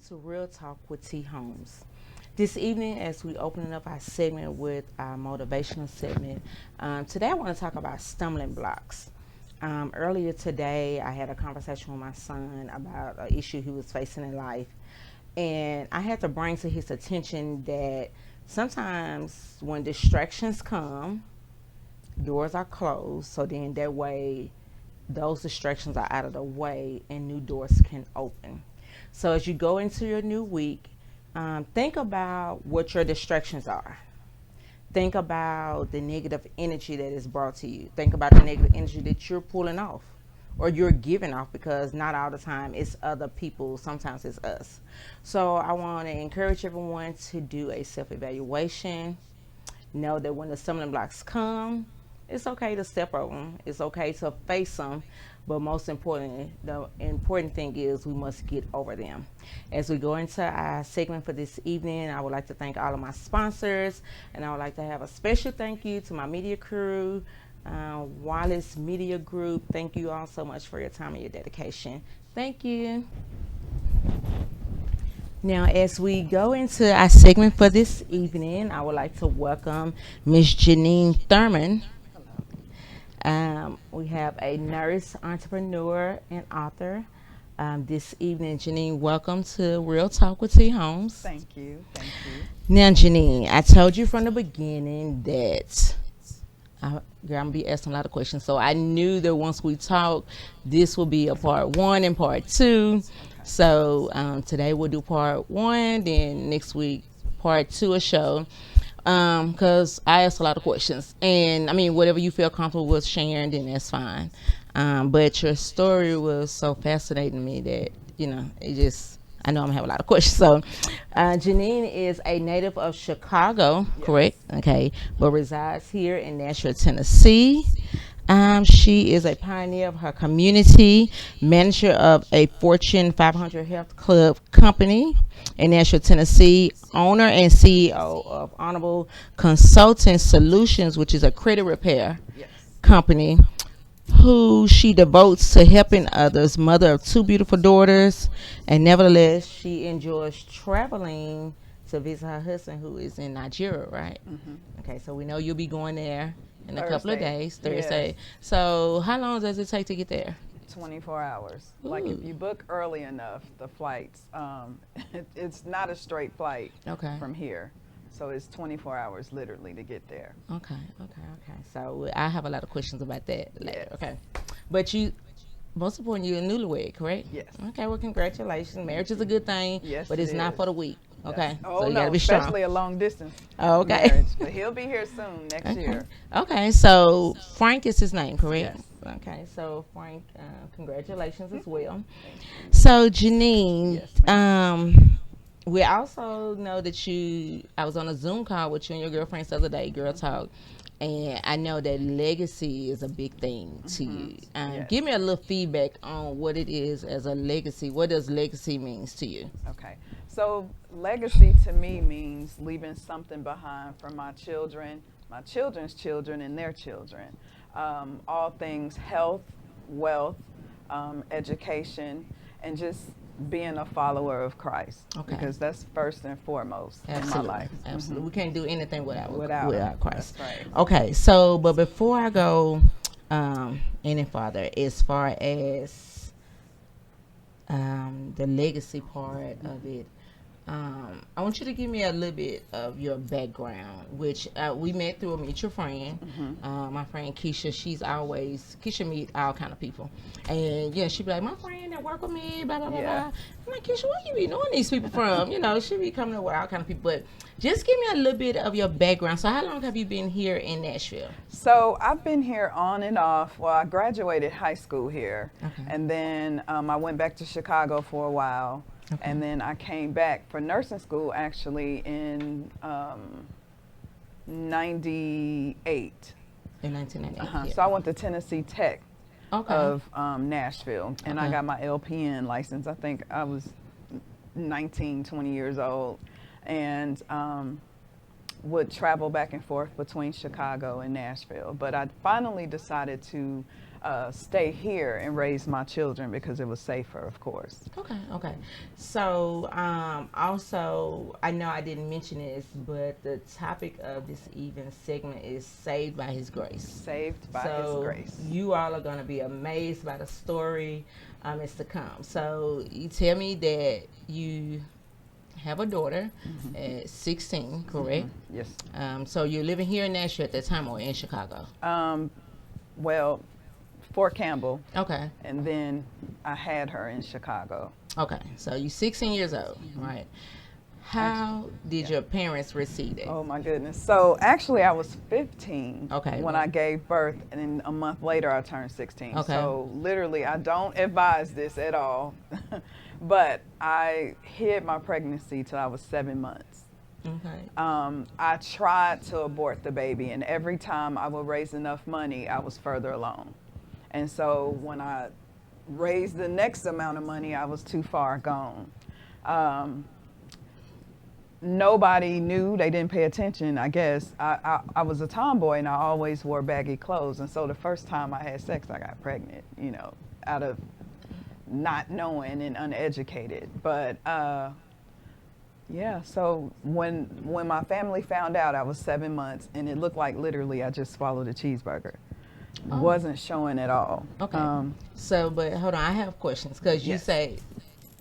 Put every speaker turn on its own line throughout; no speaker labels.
to Real Talk with T. Holmes. This evening, as we open up our segment with our motivational segment, today I want to talk about stumbling blocks. Earlier today, I had a conversation with my son about an issue he was facing in life, and I had to bring to his attention that sometimes when distractions come, doors are closed, so then that way those distractions are out of the way and new doors can open. So as you go into your new week, think about what your distractions are. Think about the negative energy that is brought to you. Think about the negative energy that you're pulling off or you're giving off, because not all the time it's other people, sometimes it's us. So I want to encourage everyone to do a self-evaluation. Know that when the stumbling blocks come, it's okay to step over them. It's okay to face them. But most importantly, the important thing is we must get over them. As we go into our segment for this evening, I would like to thank all of my sponsors, and I would like to have a special thank you to my media crew, Wallace Media Group. Thank you all so much for your time and your dedication. Thank you. Now, as we go into our segment for this evening, I would like to welcome Miss Jeanine Thurmond. We have a nurse, entrepreneur, and author. This evening, Jeanine, welcome to Real Talk with T. Holmes.
Thank you. Thank you.
Now, Jeanine, I told you from the beginning that girl, I'm gonna be asking a lot of questions. So I knew that once we talk, this will be a part one and part two.
Okay.
So today we'll do part one, then next week part two of show. Because I asked a lot of questions, and I mean, whatever you feel comfortable with sharing, then that's fine. But your story was so fascinating to me that it just, I know I'm gonna have a lot of questions. So, Jeanine is a native of Chicago,
Yes.
correct? Okay, but resides here in Nashville, Tennessee. She is a pioneer of her community, manager of a Fortune 500 health club company in Nashville, Tennessee, owner and CEO of Honorable Consulting Solutions, which is a credit repair
Yes.
company, who she devotes to helping others, mother of two beautiful daughters, and nevertheless, she enjoys traveling to visit her husband, who is in Nigeria, right?
Hmm.
Okay, so we know you'll be going there in a couple of
Thursday.
days, Thursday.
Yes.
So how long does it take to get there?
24 hours. Like if
Ooh.
you book early enough, the flights, it's not a straight flight
Okay.
from here. So it's 24 hours literally to get there.
Okay. So I have a lot of questions about that later.
Yes.
Okay. But most important, you're a newlywed, correct?
Yes.
Okay, well, congratulations. Marriage is a good thing,
Yes,
but
it
it's not
is.
for the weak. Okay.
Oh
So you
no,
gotta be strong.
especially a long distance
Okay.
marriage. But he'll be here soon next
Okay.
year.
Okay. So Frank is his name, correct?
Yes.
Okay. So Frank, congratulations as well.
Thank you.
So Jeanine,
Yes, ma'am.
we also know that I was on a Zoom call with you and your girlfriends the other day, Girl Talk, and I know that legacy is a big thing to you.
Yes.
Give me a little feedback on what it is as a legacy. What does legacy means to you?
Okay. So legacy to me means leaving something behind for my children, my children's children, and their children. All things health, wealth, education, and just being a follower of Christ.
Okay.
Because that's first and foremost
Absolutely.
in my life.
Absolutely. We can't do anything without
Without him.
Christ.
That's right.
Okay, so but before I go any farther, as far as the legacy part of it, I want you to give me a little bit of your background, which we met through a mutual friend. My friend Keisha, Keisha meet all kind of people, and yeah, she be like, my friend that work with me, blah blah blah
Yeah.
blah. I'm like, Keisha, where you be knowing these people from? She be coming up with all kind of people, but just give me a little bit of your background. So how long have you been here in Nashville?
So I've been here on and off. Well, I graduated high school here,
Okay.
and then I went back to Chicago for a while,
Okay.
and then I came back for nursing school actually in '98.
In 1998.
Uh-huh.
Yeah.
So I went to Tennessee Tech
Okay.
of Nashville, and I
Okay.
got my LPN license. I think I was 19, 20 years old, and would travel back and forth between Chicago and Nashville. But I finally decided to stay here and raise my children because it was safer, of course.
Okay, okay. So, also, I know I didn't mention this, but the topic of this evening segment is Saved by His Grace.
Saved by His
So,
grace.
you all are going to be amazed by the story it's to come. So, you tell me that you have a daughter at 16, correct?
Yes.
So, you're living here in Nashville at that time or in Chicago?
Well, Fort Campbell,
Okay.
and then I had her in Chicago.
Okay. So, you're 16 years old, right? How did your parents receive it?
Oh my goodness. So actually I was 15
Okay.
when I gave birth, and then a month later I turned 16.
Okay.
So literally I don't advise this at all. But I hid my pregnancy till I was 7 months.
Okay.
I tried to abort the baby, and every time I would raise enough money, I was further along. And so when I raised the next amount of money, I was too far gone. Nobody knew, they didn't pay attention, I guess. I was a tomboy and I always wore baggy clothes. And so the first time I had sex, I got pregnant, you know, out of not knowing and uneducated. But yeah, so when my family found out, I was 7 months, and it looked like literally I just swallowed a cheeseburger.
Oh.
Wasn't showing at all.
Okay. So, but hold on, I have questions because you
Yes.
say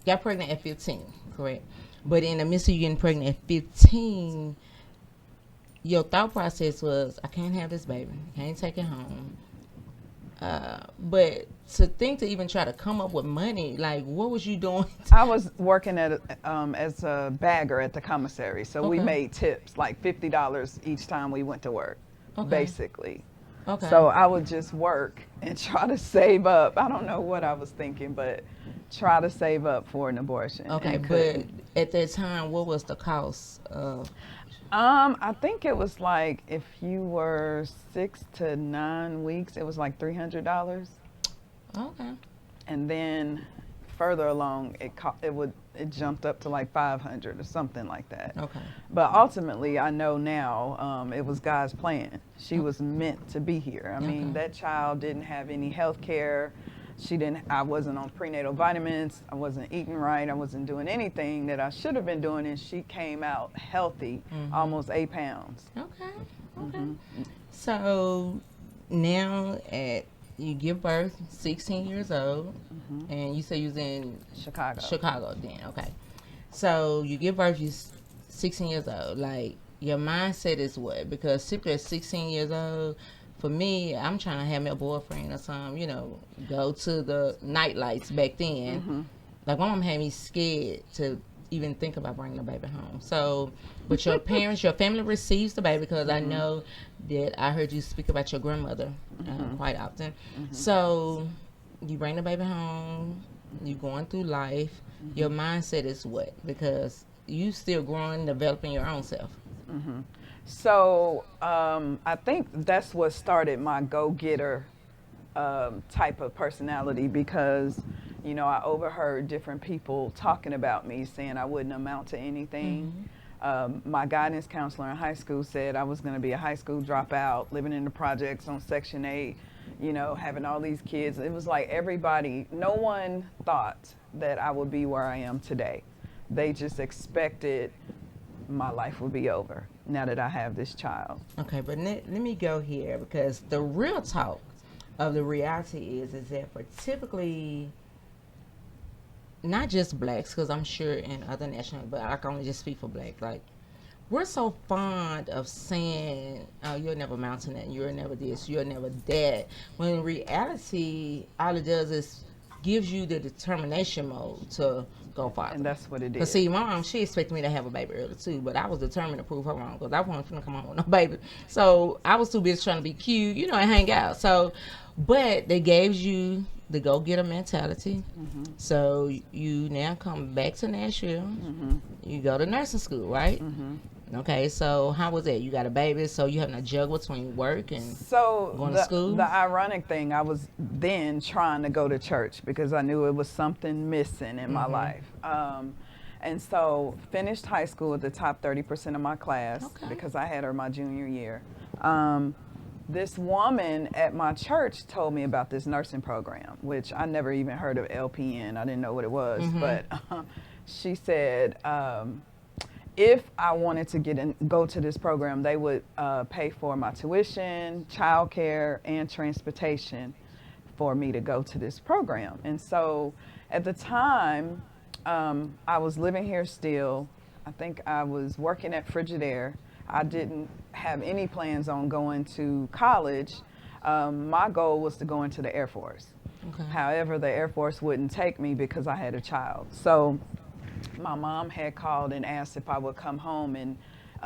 got pregnant at 15, correct? But in the midst of you getting pregnant at 15, your thought process was, I can't have this baby. I can't take it home. But to think to even try to come up with money, like, what was you doing?
I was working at as a bagger at the commissary, so we
Okay.
made tips, like $50 each time we went to work,
Okay.
basically.
Okay.
So I would just work and try to save up. I don't know what I was thinking, but try to save up for an abortion.
Okay,
and
but
couldn't.
at that time, what was the cost of?
I think it was like, if you were 6 to 9 weeks, it was like $300.
Okay.
And then further along, it jumped up to like 500 or something like that.
Okay.
But ultimately, I know now it was God's plan. She was meant to be here. I mean,
Okay.
that child didn't have any health care. I wasn't on prenatal vitamins. I wasn't eating right. I wasn't doing anything that I should have been doing, and she came out healthy, almost 8 pounds.
Okay. Okay. So now you give birth, 16 years old, and you say you was in
Chicago.
then, okay. So you give birth, you 16 years old. Like, your mindset is what? Because typically at 16 years old, for me, I'm trying to have me a boyfriend or something, you know, go to the night lights back then. Like, my mom had me scared to even think about bringing the baby home. So, but your parents, your family receives the baby, because I know that I heard you speak about your grandmother quite often. So, you bring the baby home, you going through life. Your mindset is what? Because you still growing, developing your own self.
So I think that's what started my go-getter type of personality, because, you know, I overheard different people talking about me, saying I wouldn't amount to anything. My guidance counselor in high school said I was going to be a high school dropout, living in the projects on Section 8, you know, having all these kids. It was like no one thought that I would be where I am today. They just expected my life would be over now that I have this child.
Okay, but let me go here, because the real talk of the reality is that for typically, not just blacks, because I'm sure in other national, but I can only just speak for black. Like, we're so fond of saying, oh, you'll never amount to that, you'll never this, you'll never that. When in reality, all it does is gives you the determination mode to go farther.
And that's what it
Because
is.
see, my mom, she expected me to have a baby early too, but I was determined to prove her wrong, because I wasn't finna come home with no baby. So I was too busy trying to be cute, you know, and hang out. So, but they gave you the go-getter mentality. So you now come back to Nashville. You go to nursing school, right? Okay, so how was that? You got a baby, so you having to juggle between work and going to school?
The ironic thing, I was then trying to go to church because I knew it was something missing in my life. And so finished high school at the top 30% of my class,
Okay.
because I had her my junior year. this woman at my church told me about this nursing program, which I never even heard of LPN. I didn't know what it was, but she said if I wanted to go to this program, they would pay for my tuition, childcare, and transportation for me to go to this program. And so at the time, I was living here still. I think I was working at Frigidaire. I didn't have any plans on going to college. My goal was to go into the Air Force.
Okay.
However, the Air Force wouldn't take me because I had a child. So my mom had called and asked if I would come home and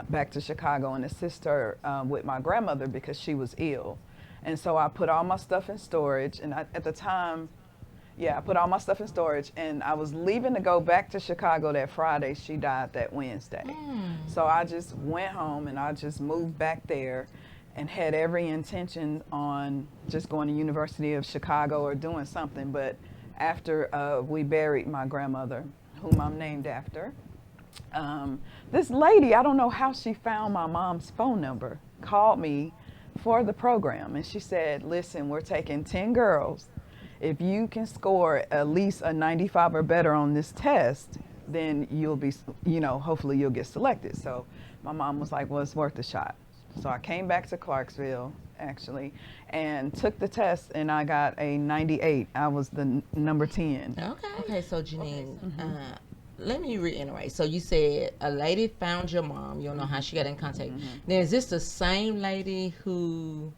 back to Chicago and assist her with my grandmother because she was ill. And so I put all my stuff in storage. And at the time, I put all my stuff in storage, and I was leaving to go back to Chicago that Friday. She died that Wednesday. So I just went home and I just moved back there and had every intention on just going to University of Chicago or doing something. But after we buried my grandmother, whom I'm named after, this lady, I don't know how she found my mom's phone number, called me for the program. And she said, listen, we're taking 10 girls. If you can score at least a 95 or better on this test, then you'll be, hopefully you'll get selected. So my mom was like, well, it's worth a shot. So I came back to Clarksville, actually, and took the test, and I got a 98. I was the number 10.
Okay, so Jeanine, let me reiterate. So you said a lady found your mom. You don't know how she got in contact. Then is this the same lady who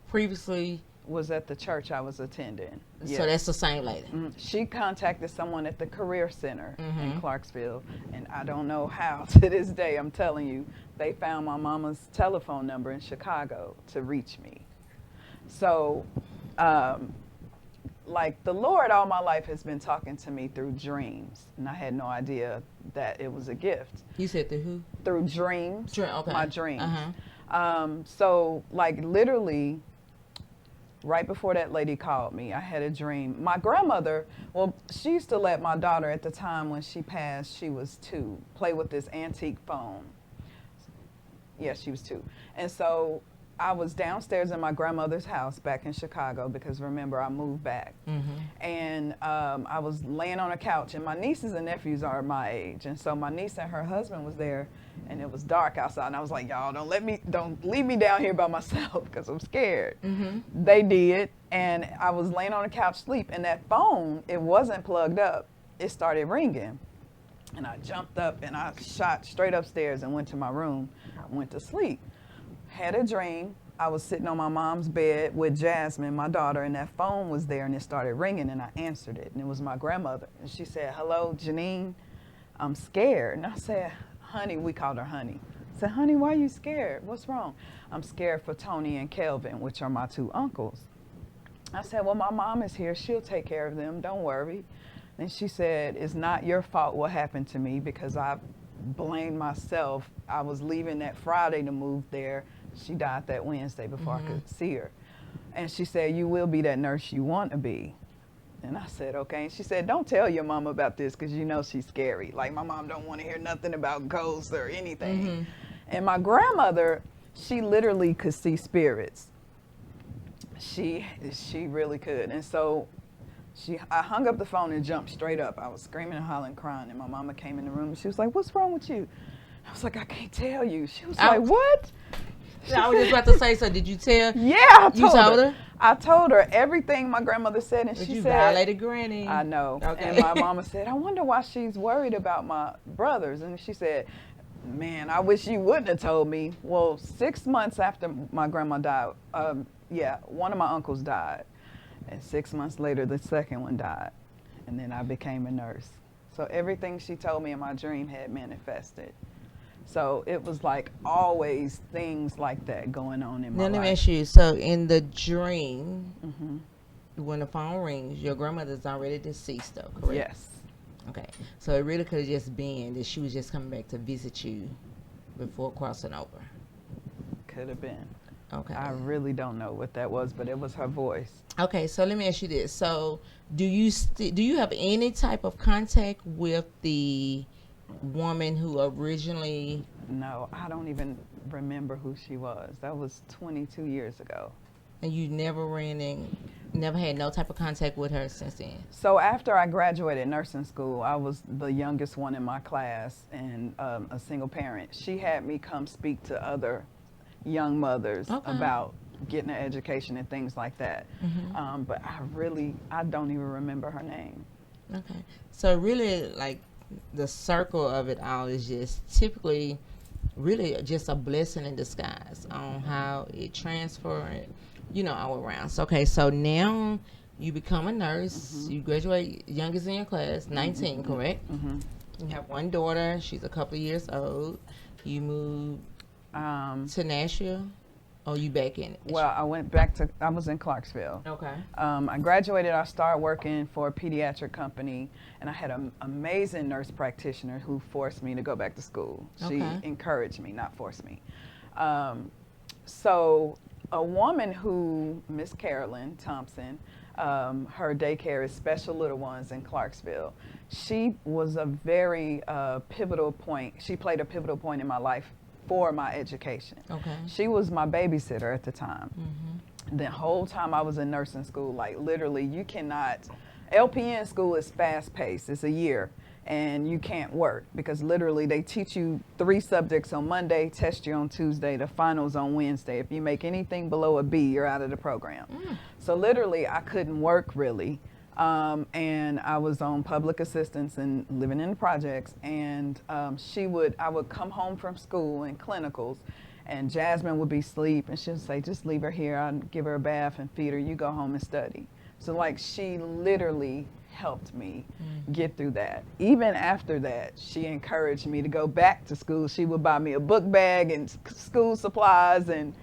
previously
was at the church I was attending? Yes.
So that's the same lady.
She contacted someone at the Career Center in Clarksville, and I don't know how to this day, I'm telling you, they found my mama's telephone number in Chicago to reach me. So, like, the Lord all my life has been talking to me through dreams, and I had no idea that it was a gift.
You said through who?
Through dreams,
okay.
My dreams. So, like, literally, right before that lady called me, I had a dream. My grandmother, well, she used to let my daughter at the time when she passed, she was 2, play with this antique phone. Yes, she was 2. And so I was downstairs in my grandmother's house back in Chicago because, remember, I moved back. And I was laying on a couch, and my nieces and nephews are my age. And so my niece and her husband was there, and it was dark outside. And I was like, y'all, don't leave me down here by myself because I'm scared. They did. And I was laying on the couch asleep, and that phone, it wasn't plugged up. It started ringing. And I jumped up and I shot straight upstairs and went to my room. I went to sleep. Had a dream. I was sitting on my mom's bed with Jasmine, my daughter, and that phone was there, and it started ringing, and I answered it, and it was my grandmother. And she said, hello, Jeanine, I'm scared. And I said, honey, we called her Honey. I said, honey, why are you scared? What's wrong? I'm scared for Tony and Kelvin, which are my 2 uncles. I said, well, my mom is here. She'll take care of them. Don't worry. And she said, it's not your fault what happened to me because I blamed myself. I was leaving that Friday to move there. She died that Wednesday before I could see her. And she said, you will be that nurse you want to be. And I said, okay. And she said, don't tell your mom about this because you know she's scary. Like, my mom don't want to hear nothing about ghosts or anything. And my grandmother, she literally could see spirits. She really could. And so I hung up the phone and jumped straight up. I was screaming and hollering, crying. And my mama came in the room and she was like, what's wrong with you? I was like, I can't tell you. She was like, what?
I was just about to say, so did you tell?
Yeah, I
told her.
I told her everything my grandmother said, and she
you
said,
violated Granny.
I know.
Okay.
And my mama said, I wonder why she's worried about my brothers. And she said, man, I wish you wouldn't have told me. Well, 6 months after my grandma died, one of my uncles died. And 6 months later, the second one died. And then I became a nurse. So everything she told me in my dream had manifested. So it was like always things like that going on in my life.
Let me ask you, so in the dream, when the phone rings, your grandmother's already deceased though, correct?
Yes.
Okay. So it really could have just been that she was just coming back to visit you before crossing over.
Could have been.
Okay.
I really don't know what that was, but it was her voice.
Okay, so let me ask you this. So do you have any type of contact with the woman who originally...
No, I don't even remember who she was. That was 22 years ago.
And you never had no type of contact with her since then?
So after I graduated nursing school, I was the youngest one in my class and a single parent. She had me come speak to other young mothers about getting an education and things like that. But I don't even remember her name.
Okay. So really, like, the circle of it all is just typically really just a blessing in disguise on how it transferred, all around. So, okay, so now you become a nurse. You graduate youngest in your class, 19, correct? You have one daughter. She's a couple of years old. You moved to Nashville. Oh, you back in it?
Well, I was in Clarksville.
Okay.
I graduated, I started working for a pediatric company, and I had an amazing nurse practitioner who forced me to go back to school. She encouraged me, not forced me. So a woman Miss Carolyn Thompson, her daycare is Special Little Ones in Clarksville. She was a very pivotal point. She played a pivotal point in my life for my education. Okay. She was my babysitter at the time. The whole time I was in nursing school, like literally LPN school is fast paced. It's a year and you can't work because literally they teach you 3 subjects on Monday, test you on Tuesday, the finals on Wednesday. If you make anything below a B, you're out of the program. So literally I couldn't work really. And I was on public assistance and living in the projects, and I would come home from school and clinicals, and Jasmine would be asleep, and she would say, just leave her here, I'll give her a bath and feed her, you go home and study. So like she literally helped me get through that. Even after that, she encouraged me to go back to school. She would buy me a book bag and school supplies, and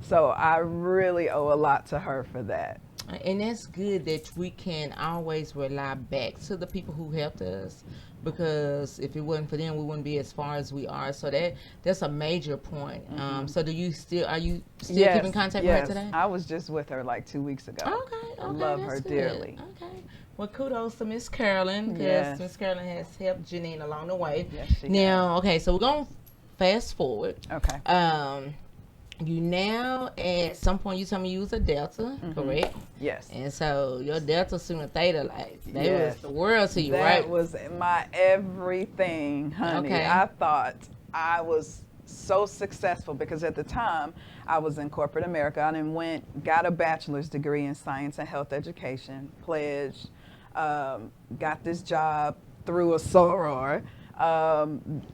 so I really owe a lot to her for that.
And that's good that we can always rely back to the people who helped us, because if it wasn't for them, we wouldn't be as far as we are. So that's a major point. So are you still keeping contact with her today?
I was just with her like 2 weeks ago.
Okay,
I love her dearly.
Okay. Well, kudos to Miss Carolyn, because Miss Carolyn has helped Jeanine along the way.
Yes, she
has. Okay, so we're going to fast forward.
Okay.
You now, at some point, you told me you was a Delta, correct?
Yes.
And so your Delta, Sigma, Theta, like, they was the world to you, right?
That was my everything, honey.
Okay.
I thought I was so successful because at the time, I was in corporate America. I got a bachelor's degree in science and health education, pledged, got this job through a soror.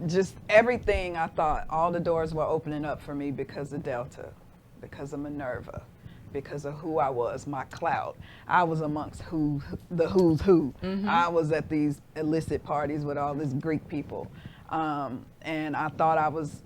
Just everything I thought, all the doors were opening up for me because of Delta, because of Minerva, because of who I was, my clout. I was amongst the who's who. I was at these illicit parties with all these Greek people. And I thought I was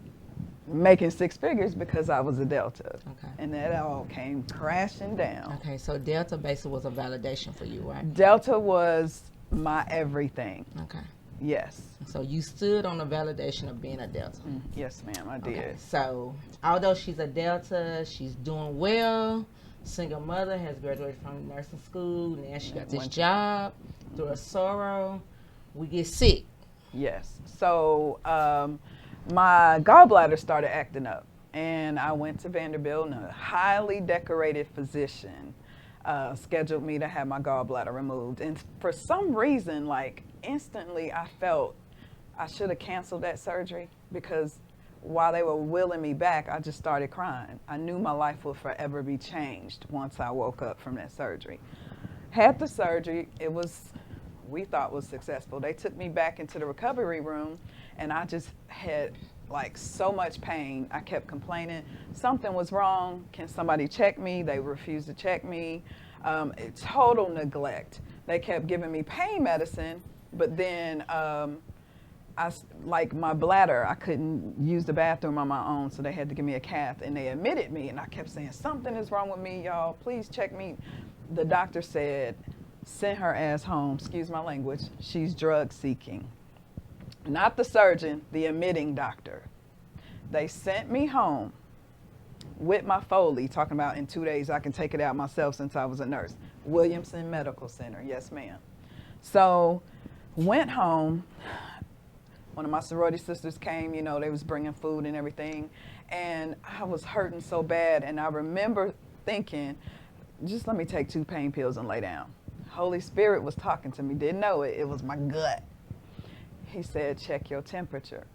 making 6 figures because I was a Delta. Okay. And that all came crashing down.
Okay, so Delta basically was a validation for you, right?
Delta was my everything.
Okay.
Yes.
So you stood on the validation of being a Delta.
Yes, ma'am, I did.
Okay. So although she's a Delta, she's doing well. Single mother, has graduated from nursing school. Now she got this job through a sorrow. We get sick.
Yes. So my gallbladder started acting up, and I went to Vanderbilt, and a highly decorated physician scheduled me to have my gallbladder removed. And for some reason, like, instantly I felt I should have canceled that surgery, because while they were wheeling me back, I just started crying. I knew my life would forever be changed once I woke up from that surgery. Had the surgery, we thought was successful. They took me back into the recovery room, and I just had like so much pain. I kept complaining something was wrong. Can somebody check me? They refused to check me. Total neglect. They kept giving me pain medicine, but then like my bladder, I couldn't use the bathroom on my own, so they had to give me a cath, and they admitted me, and I kept saying, something is wrong with me, y'all, please check me. The doctor said, send her ass home, excuse my language, she's drug seeking. Not the surgeon, the admitting doctor. They sent me home with my Foley, talking about in 2 days I can take it out myself since I was a nurse. Williamson Medical Center, yes ma'am. So went home. One of my sorority sisters came, they was bringing food and everything. And I was hurting so bad. And I remember thinking, just let me take 2 pain pills and lay down. Holy Spirit was talking to me, didn't know it. It was my gut. He said, check your temperature.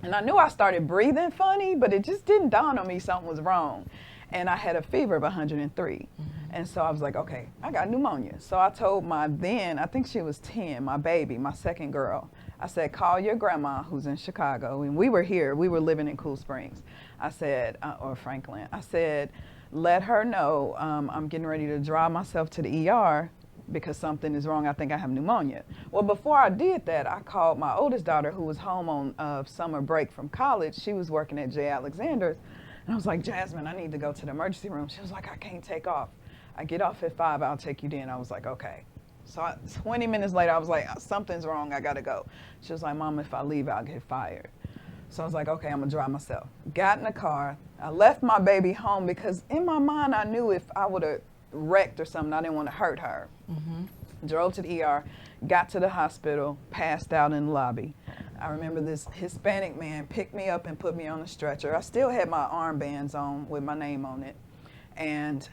And I knew I started breathing funny, but it just didn't dawn on me something was wrong. And I had a fever of 103. Mm-hmm. And so I was like, okay, I got pneumonia. So I told my then, I think she was 10, my baby, my second girl. I said, call your grandma who's in Chicago. And we were here. We were living in Cool Springs. I said, or Franklin. I said, let her know I'm getting ready to drive myself to the ER because something is wrong. I think I have pneumonia. Well, before I did that, I called my oldest daughter who was home on summer break from college. She was working at J. Alexander's. And I was like, Jasmine, I need to go to the emergency room. She was like, I can't take off. I get off at 5, I'll take you then. I was like, okay. So 20 minutes later, I was like, something's wrong, I gotta go. She was like, Mom, if I leave, I'll get fired. So I was like, okay, I'm gonna drive myself. Got in the car. I left my baby home because in my mind, I knew if I would have wrecked or something, I didn't want to hurt her. Mm-hmm. Drove to the ER, got to the hospital, passed out in the lobby. I remember this Hispanic man picked me up and put me on a stretcher. I still had my armbands on with my name on it. And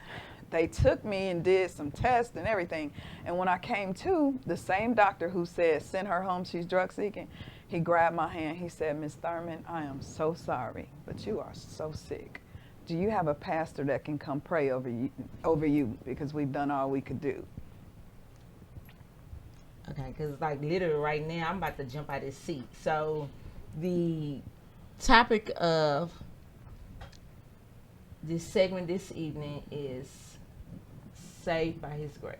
they took me and did some tests and everything. And when I came to, the same doctor who said, send her home, she's drug seeking, he grabbed my hand. He said, Miss Thurmond, I am so sorry, but you are so sick. Do you have a pastor that can come pray over you? Because we've done all we could do.
Okay, because like literally right now, I'm about to jump out of this seat. So the topic of this segment this evening is saved by his grace.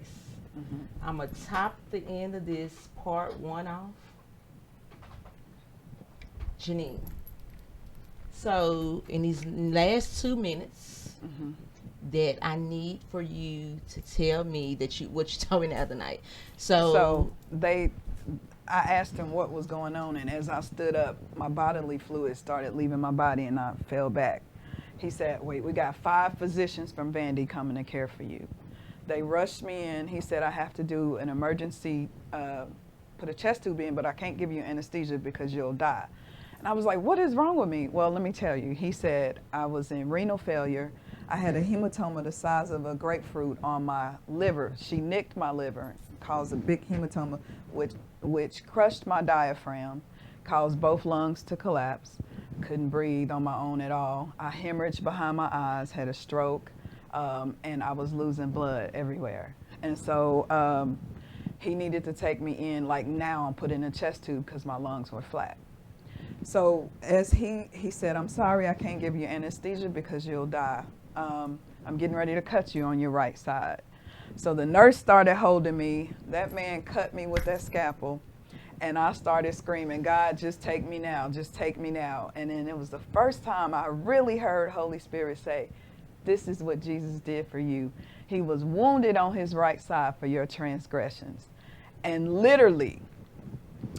Mm-hmm. I'm going to top the end of this part 1 off. Jeanine. So in these last 2 minutes, mm-hmm. that I need for you to tell me that what you told me the other night. So
I asked him what was going on, and as I stood up, my bodily fluids started leaving my body, and I fell back. He said, wait, we got 5 physicians from Vandy coming to care for you. They rushed me in. He said, I have to do an emergency, put a chest tube in, but I can't give you anesthesia because you'll die. And I was like, what is wrong with me? Well, let me tell you. He said, I was in renal failure. I had a hematoma the size of a grapefruit on my liver. She nicked my liver, caused a big hematoma, which crushed my diaphragm, caused both lungs to collapse. Couldn't breathe on my own at all. I hemorrhaged behind my eyes, had a stroke, and I was losing blood everywhere. And so he needed to take me in, like now I'm put in a chest tube because my lungs were flat. So as he said, I'm sorry, I can't give you anesthesia because you'll die. I'm getting ready to cut you on your right side. So the nurse started holding me. That man cut me with that scalpel. And I started screaming, God, just take me now. Just take me now. And then it was the first time I really heard Holy Spirit say, this is what Jesus did for you. He was wounded on his right side for your transgressions. And literally,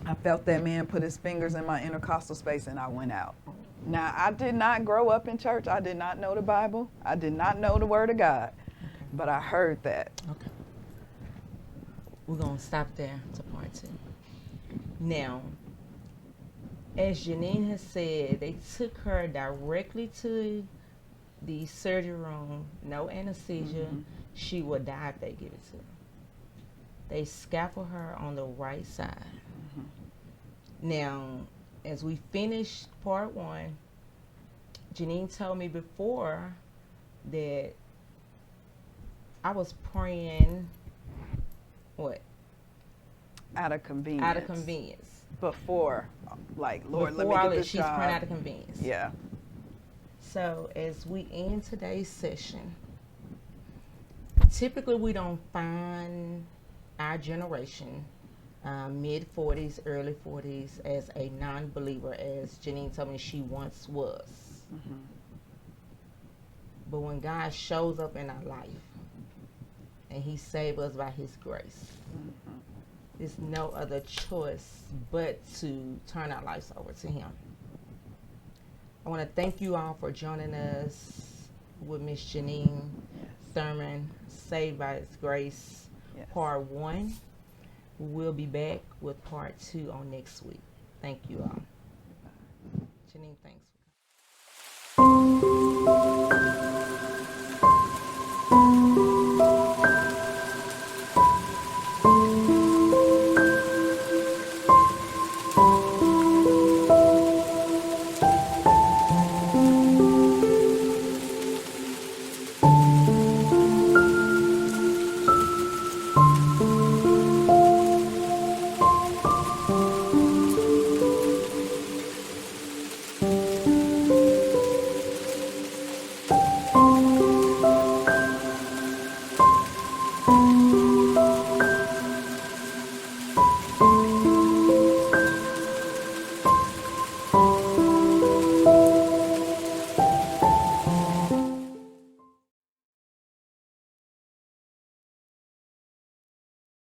I felt that man put his fingers in my intercostal space and I went out. Now, I did not grow up in church. I did not know the Bible. I did not know the Word of God. Okay. But I heard that.
Okay. We're going to stop there to part 2. Now, as Jeanine has said, they took her directly to the surgery room, no anesthesia. Mm-hmm. She would die if they give it to her. They scalpel her on the right side. Mm-hmm. Now, as we finished part 1, Jeanine told me before that I was praying, what?
Out of convenience.
Out of convenience.
Before, like, Lord,
before
let me get this
she's
job.
praying out of convenience.
Yeah.
So as we end today's session, typically we don't find our generation, mid-40s, early 40s, as a non-believer, as Jeanine told me she once was. Mm-hmm. But when God shows up in our life and he saves us by his grace, mm-hmm. there's no other choice but to turn our lives over to him. I want to thank you all for joining us with Miss Jeanine Thurmond, Saved by His Grace, part 1. We'll be back with part 2 on next week. Thank you all. Jeanine, thanks.